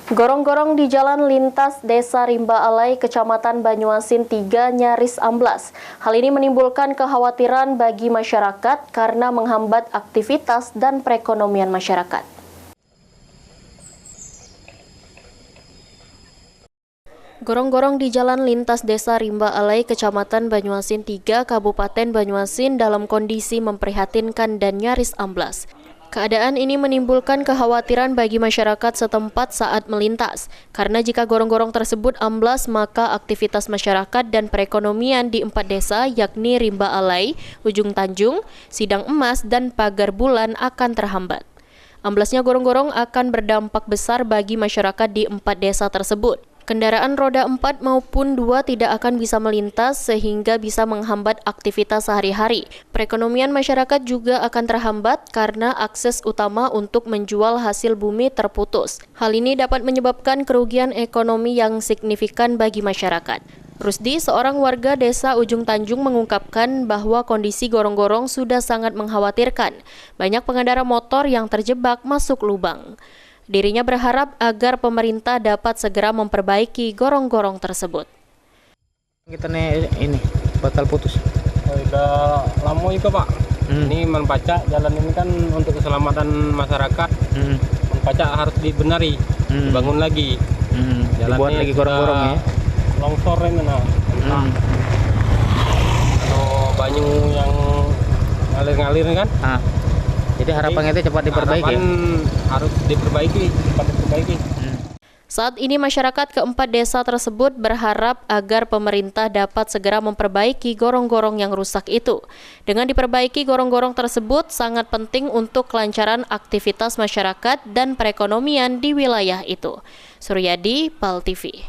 Gorong-gorong di jalan lintas Desa Rimba Alai, Kecamatan Banyuasin 3 nyaris amblas. Hal ini menimbulkan kekhawatiran bagi masyarakat karena menghambat aktivitas dan perekonomian masyarakat. Gorong-gorong di jalan lintas Desa Rimba Alai, Kecamatan Banyuasin 3, Kabupaten Banyuasin dalam kondisi memprihatinkan dan nyaris amblas. Keadaan ini menimbulkan kekhawatiran bagi masyarakat setempat saat melintas, karena jika gorong-gorong tersebut amblas maka aktivitas masyarakat dan perekonomian di 4 desa yakni Rimba Alai, Ujung Tanjung, Sidang Emas, dan Pagar Bulan akan terhambat. Amblasnya gorong-gorong akan berdampak besar bagi masyarakat di 4 desa tersebut. Kendaraan roda 4 maupun 2 tidak akan bisa melintas sehingga bisa menghambat aktivitas sehari-hari. Perekonomian masyarakat juga akan terhambat karena akses utama untuk menjual hasil bumi terputus. Hal ini dapat menyebabkan kerugian ekonomi yang signifikan bagi masyarakat. Rusdi, seorang warga desa Ujung Tanjung, mengungkapkan bahwa kondisi gorong-gorong sudah sangat mengkhawatirkan. Banyak pengendara motor yang terjebak masuk lubang. Dirinya berharap agar pemerintah dapat segera memperbaiki gorong-gorong tersebut. Kita nih ini bakal putus. Udah lama juga Pak. Ini Manpaca jalan ini kan untuk keselamatan masyarakat. Manpaca harus dibenari, dibangun lagi. Dibuat lagi gorong-gorong ya. Longsor ini Kalau banyu yang ngalir-ngalir kan. Jadi harapannya itu cepat diperbaiki. Harus diperbaiki, cepat diperbaiki. Saat ini masyarakat keempat desa tersebut berharap agar pemerintah dapat segera memperbaiki gorong-gorong yang rusak itu. Dengan diperbaiki gorong-gorong tersebut sangat penting untuk kelancaran aktivitas masyarakat dan perekonomian di wilayah itu. Suryadi, PAL TV.